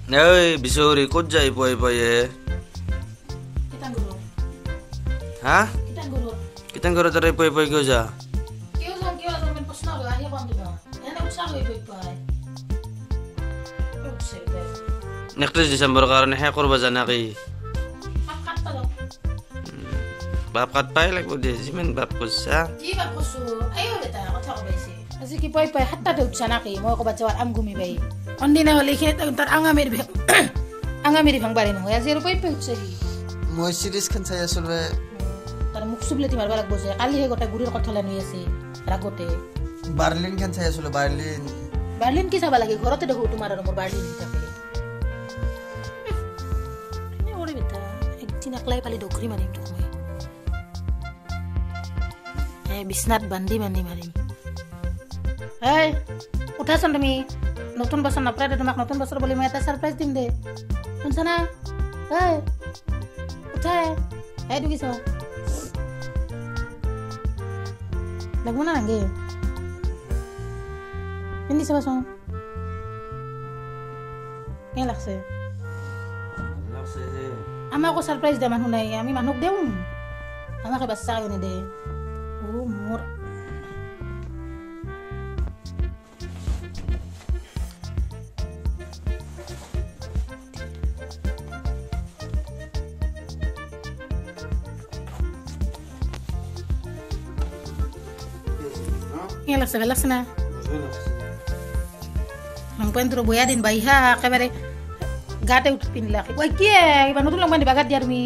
Oi, bisuri kut jai poi-poi. Kita guru. Hah? Kita guru. Kita ngoro tare poi-poi kyo ja. Kyo la men pasna ga ya bandu ba. Ena utsa go poi-poi. Utsa de. Next December karon he kurba jana ki. Kat pa do. Bap kat pai like bode simen bap kusa. Ji ba kusu. Ayo beta kotha ko besi. Asi ki poi-poi hatta de utsa na ki mo ko bachawar am gumi bai. Ondina hole khet tar anga meri bhang bare no ya zero poi-poi utsa ki. মই series খান চাই আসলে তার মুখ সুবলে তিমার বালাক বসে কালি হে গোটা গুড়ির কথা নিয়ে আছে রাগতে বার্লিন খান চাই আসলে বার্লিন কি চাবা লাগে ঘরতে দেখো তোমার আর মোর বার্লিন হিসাবে ওরে বেটা একদিন একলাই পালি ডকরি মারিম তো মই বিছনাত বান্ধি মারিম এই উঠাছন তুমি নতুন বছর নাপরাতে তোমাক নতুন বছর বলি মই এটা সারপ্রাইজ দিম দে শুনছ না এই উঠা এই দুকি চাও লাগবো না নাগে হিন্দি চাবাচোন কেনে লাগছে আমাকো সারপ্রাইজ দে মানুহ নাই আমি মানুহক দেও আমাকে বাচ্চা কানে দে ও মোর কেনে লাগছে ভাল লাগছে না Encuentro voy a din baiha kebare gate ut pin laki. Wah kie, iban utul lang bagat diar mi.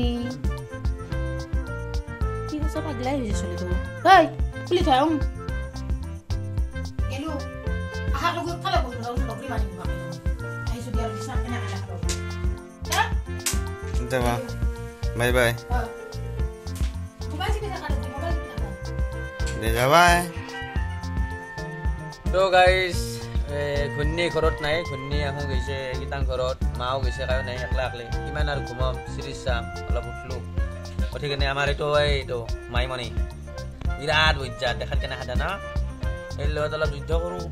Kira sa paglay je soli to. Hey, puli tayo. Hello. Aha ko kala ko na utul lokri mani ba. Ay so diar bisa kana kala. Ya? Tama. Bye bye. Mobile sih bisa kada, mobile bisa. Dega bye. So guys, ঘুন্নি ঘৰত নাই ঘুন্নি এখন গৈছে গীতাং ঘৰত মাও গৈছে কাৰণ নাই একলা একলি কিমান আৰু ঘুমাম চিৰিজ চাম অলপ উঠলো উঠি কিনে আমাৰ এইটো মাইমণি বিৰাট বজ্জা দেখাত কেনে সাধা না এই লগত অলপ যুদ্ধ কৰোঁ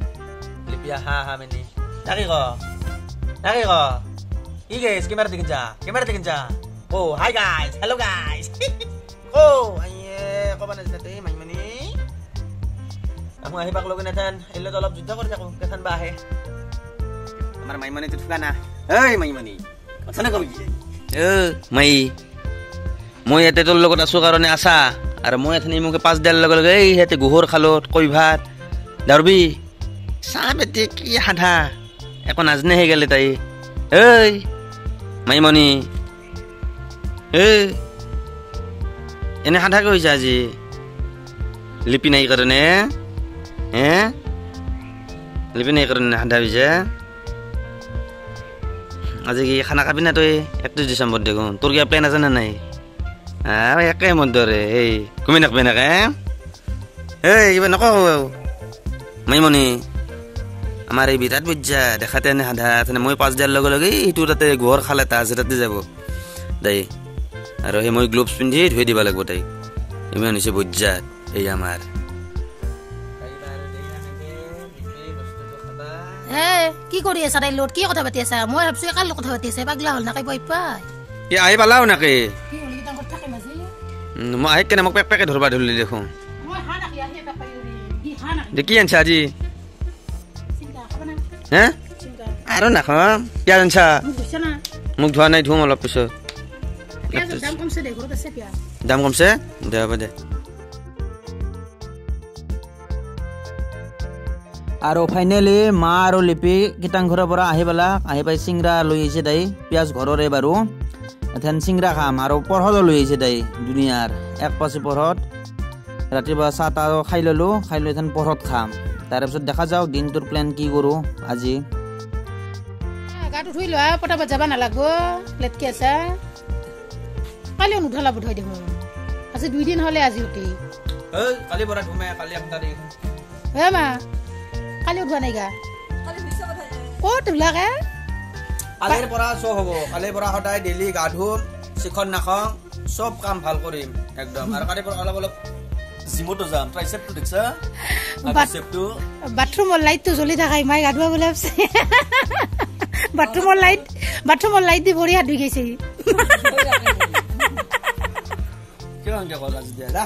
লিপিয়া হা মেনি তাকে ক ই গাইছ কেমেৰা দেখিছা হাই গাইছ হেল্ল' গাইছ ক'বা নাজানে তই মাইমণি aku ahi pak logan natan elo tolop juta ko ako katan bahe amar maimani tutfuka na hey maimani kasana ko gi mai moi ete tol logot asu karone asa ar moi athani muke 5 del log ei hete guhor khalot koi bhat darbi sabe te ki hadha ekon ajne he gele tai ei maimani ene hadha ko jaji lipi nai karone লিপি নাই কাৰণে হাঁধা বিজা আজি কি খানা খাবি না তই 31 ডিচেম্বৰ দেখোন তোৰ কিবা প্লেন আছে না নাই একে মন দৰে এই ঘুমি নাকবি নাকে কিবা নকওঁ মাইমণি আমাৰ এই বিৰাট বুজ্জা দেখাতে এনে সাধা তেনে মই 5 দিয়াৰ লগে লগে এইটো তাতে ঘৰ খালে তা তাতে যাব দেই আৰু সেই মই গ্লোভছ পিন্ধি ধুই দিব লাগিব তাইক ইমান হৈছে বুজ্জা এই আমাৰ কি কৰি আছা তাই লোট কি কথা পাতি আছা মই ভাবছো একাল কথা পাতি আছে পাগলা হল না কাই বই পাই কি আই পালাও নাকি কি হলি কিটা কথা থাকে মাঝে মই আই কেনে মোক পেকে ধৰবা ধৰলি দেখো মই হা নাকি আহি এটা পাই দি হা নাকি দেখি আনছা আজি চিন্তা খাবা না চিন্তা আৰু নাখাম পিয়াজ আনছা মোক বুঝছ না মোক ধোৱা নাই ধুম অলপ পিছত দাম কমছে দে ঘৰত আছে পিয়া দাম কমছে দে হ'ব দে আৰু ফাইনেলি মা আৰু লিপি গীতাং ঘৰৰ পৰা আহি পাই চিংৰা লৈ আহিছে তাই পিয়াজ ঘৰৰে বাৰু এথেন চিংৰা খাম আৰু পৰহত লৈ আহিছে তাই দুনিয়াৰ এক পাচি পৰহত ৰাতিপুৱা চাহ তাহ খাই ল'লোঁ খাই লৈ এথেন পৰহত খাম তাৰপিছত দেখা যাওক দিনটোৰ প্লেন কি কৰোঁ আজি গাটো ধুই লোৱা পটাপট যাবা নালাগব লেটকে আছা কালিও নুধলা বুধ দেখোন আজি 2 দিন হলে আজি উঠি কালি পৰা ধুমে কালি 1 তাৰিখ মা কালি উঠোৱা নাই গা ক'ত ওলাকে কালিৰ পৰা চব হ'ব কালিৰ পৰা সদায় ডেইলি গা ধুম চিখন নাখাওঁ সব কাম ভাল কৰিম একদম আৰু কালিৰ পৰা অলপ জিমতো যাম ট্ৰাইচেপটো দেখছা ট্ৰাইচেপটো বাথৰুমৰ লাইটটো জ্বলি থাকাই মাই গা ধুৱা বলে আছে বাথৰুমৰ লাইট দি ভৰি হাত ধুই গৈছে কিয় এনেকে ক'লা যদি দা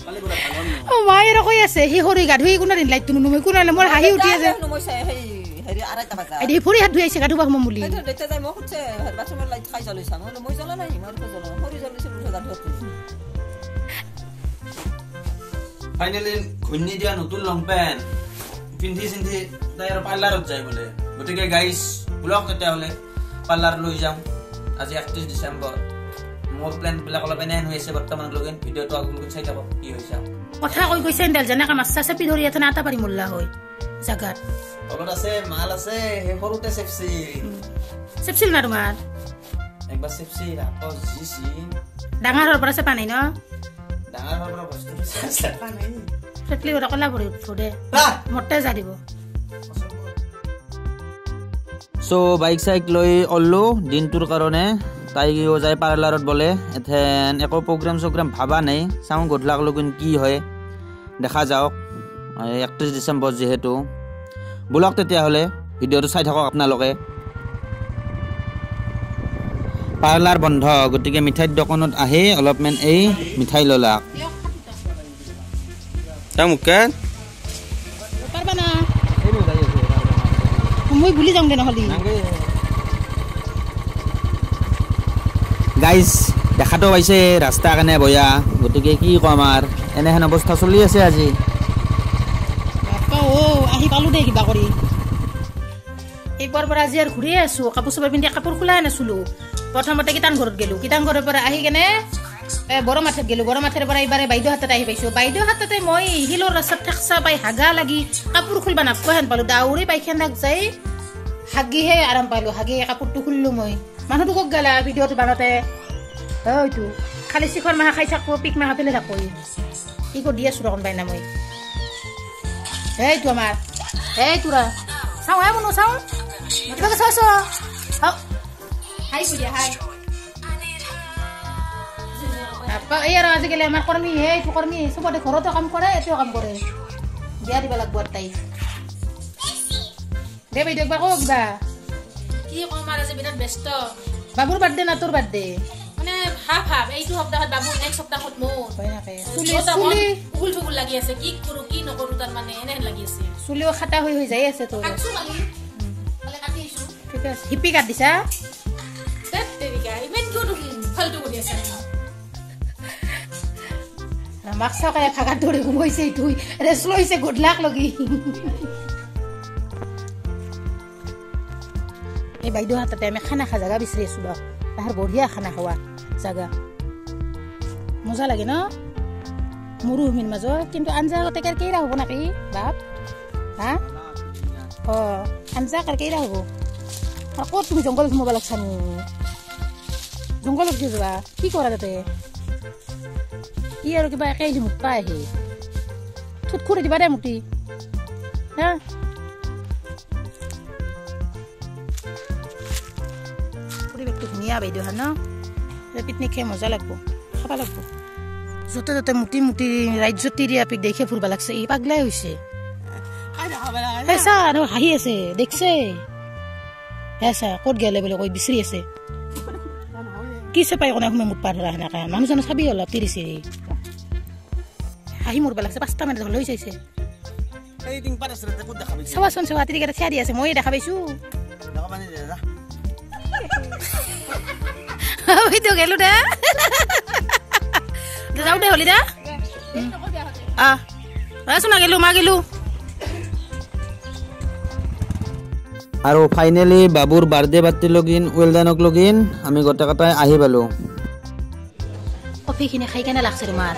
কালি গোলা ভাগন অ মাই আৰু কৈ আছে সি সৰি গা ধুই কোনে দিন লাইটটো নুমে কোনে মোৰ হাঁহি উঠি আছে নমইছে হেৰি আড়াইটা বাজা এদি ভৰি হাত ধুই আহিছে গা ধুবা সমম বুলি সেইটো দেখতে যাই মই খুঁজছে বাথৰুমৰ লাইট খাই জ্বলাইছা মই জ্বলা নাই মই জ্বলা সৰি জ্বলাইছে বুঝা গা ধুতে ফাইনালি ঘুন্নি দিয়া নতুন লং পেন পিন্ধি চিন্ধি তাই আৰু পাৰ্লাৰত যায় বোলে গতিকে গাইজ ব্লগ তেতিয়াহ'লে পাৰ্লাৰ লৈ যাম আজি 31 ডিচেম্বৰ মোৰ প্লেনবিলাক অলপ এনে হৈ আছে বৰ্তমানলৈকে ভিডিঅ'টো আগলৈকে চাই থাকক কি হৈছে কথা কৈ গৈছে এণ্ডাল যেনেকৈ মাছা চেপি ধৰি এথেন আটা পাৰি মল্লা হয় জাগাত তলত আছে মাল আছে সেই সৰুতে চেপছিল না তোমাৰ একবাৰ চেপছি আকৌ জিছি ডাঙৰ হোৱাৰ পৰা চেপা নাই ন ডাঙৰ হোৱাৰ পৰা বস্তুটো চেপা নাই ফেটলি ওটা কলা ভৰি উঠো দে মতে যা দিব চ' বাইক চাইক লৈ অল্লো দিনটোৰ কাৰণে তাইও যায় পাৰ্লাৰত বোলে এথেন একো প্ৰগ্ৰাম চগ্ৰাম ভাবা নাই চাওঁ গধূলাকলৈকে কি হয় দেখা যাওক 31 ডিচেম্বৰ যিহেতু ব্লগ তেতিয়াহ'লে ভিডিঅ'টো চাই থাকক আপোনালোকে পাৰ্লাৰ বন্ধ গতিকে মিঠাইৰ দোকানত আহি অলপমান এই মিঠাই ললাক তা মুকে পাৰবা না মই ভুলি যাম দে নহলি গাইজ দেখাটো পাইছে ৰাস্তা কেনে বয়া গতিকে কি কম আৰু এনেহেন অৱস্থা চলি আছে আজি আহি পালো দে কিবা কৰি একবাৰ পৰা আজি আৰু ঘূৰি আছো কাপোৰ চাপোৰ পিন্ধি কাপোৰ খোলাই নাছিলো প্ৰথমতে কীৰ্তন ঘৰত গেলো কীৰ্তন ঘৰৰ পৰা আহি কেনে বড় মাথাত গেলো বড় মাথাৰ পৰা এইবাৰে বাইদেউ হাতত আহি পাইছো বাইদেউ হাততে মই শিলৰ ৰাস্তাত ঠেকচা পাই হাগা লাগি কাপোৰ খুলবা নাপোৱা হেন পালো দাউৰি পাইখানাক যাই হাগিহে আৰাম পালো হাগি কাপোৰটো খুলিলো মই মানুহটো কক গেলা ভিডিঅ'টো বানতে হয়তো খালি চিখৰ মাহা খাই থাকো পিক মাহা পেলাই থাকো কি কৰি দি আছো ৰকম বাইনা মই এইটো আমাৰ এইটোৰা চাওঁ হে মনো চাওঁ কিবাকে চাওঁ চাওঁ হাই বুঢ়িয়া হাই এই আৰু আজিকালি আমাৰ কৰ্মী এইটো কৰ্মী চবতে ঘৰতো কাম কৰে এইটোও কাম কৰে বিয়া দিব লাগব তাই দে বাইদেউ একবাৰ কওক কিবা কি কম আৰু আজি বিৰাট ব্যস্ত বাবুৰ বাৰ্থডে না তোৰ বাৰ্থডে মানে হাফ এইটো সপ্তাহত বাবু নেক্সট সপ্তাহত মোৰ হয় নাকে উগুল থুগুল লাগি আছে কি কৰো কি নকৰো তাৰ মানে এনে লাগি আছে চুলিও খাটা হৈ যাই আছে তোৰ কাটছো কালি কাটি আহিছো ঠিক আছে হিপি কাট দিছা তেৰিকা ইমান কিয় ফালতু কৰি আছে মাক চাকাই ভাগাত ধৰি ঘুমাইছে এইটো ৰেষ্ট লৈছে গধলাক লগি এই বাইদেউ হাততে আমি খানা খা জাগা বিচাৰি আছো বা তাহাৰ বঢ়িয়া খানা খোৱা জাগা মজা লাগে ন মোৰো হুমিৰ মাজত কিন্তু আঞ্জা টেকাৰ কেইৰা হ'ব নাকি বাপ হা আঞ্জা কাৰ কেইৰা হ'ব আৰু ক'ত তুমি জংঘলত সোমাব লাগছানো জংঘলত কিয় যোৱা কি কৰা তাতে ই আৰু কিবা একেই মুঠ পাই আহি থুট খুৰি দিবা দে মুটি হা পৰিৱেশটো ধুনীয়া বাইদেউ হা ন পিকনিক খাই মজা লাগব খাব লাগব য'তে ত'তে মুটি মুটি ৰাজ্যত তিৰিয়া পিক দেখে ফুৰিব লাগছে ই পাগলাই হৈছে আৰু হাঁহি আছে দেখছে চা ক'ত গেলে বুলি কৈ বিচাৰি আছে কি চেপাই কোনে সময় মুঠ পাৰ ধৰা সেনেকা মানুহজনে চাবি অলপ তিৰি চিৰি হাঁহি মৰিব লাগছে 5টা মিনিট লৈ চাইছে চাবাচোন চাবা তিৰিকেইটা থিয়া দি আছে মই দেখা পাইছো গেলো দে যাওঁ দে হলি দে চোনা গেলো মা গেলো আৰু ফাইনেলি বাবুৰ বাৰ্থডে পাৰ্টি লগিন ৱেলডানক লগিন আমি গোটেইকেইটাই আহি পালো কফিখিনি খাই কেনে লাগছে তোমাৰ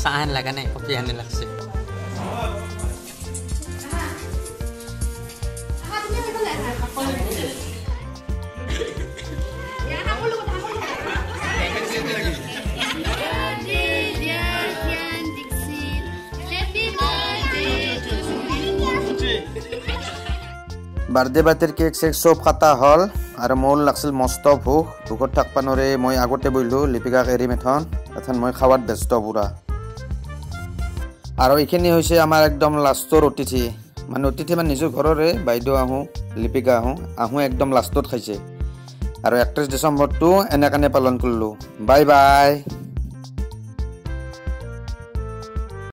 চাহ হেন লাগা নাই কফি হেন লাগছে বাৰ্থডে পাৰ্টিৰ কেক চেক চব কাটা হ'ল আৰু মোৰ লাগছিল মস্ত ভোকত থাকবা নৰে মই আগতে বহিলো লিপিকাক এৰি মেথন এখন মই খাৱাত ব্যস্ত পুৰা আৰু এইখিনি হৈছে আমাৰ একদম লাষ্টৰ অতিথি মানে অতিথি মানে নিজৰ ঘৰৰে বাইদেউ আহোঁ লিপিকা আহোঁ একদম লাষ্টত খাইছে আৰু 31 ডিচেম্বৰটো এনেকানে পালন কৰিলোঁ বাই বাই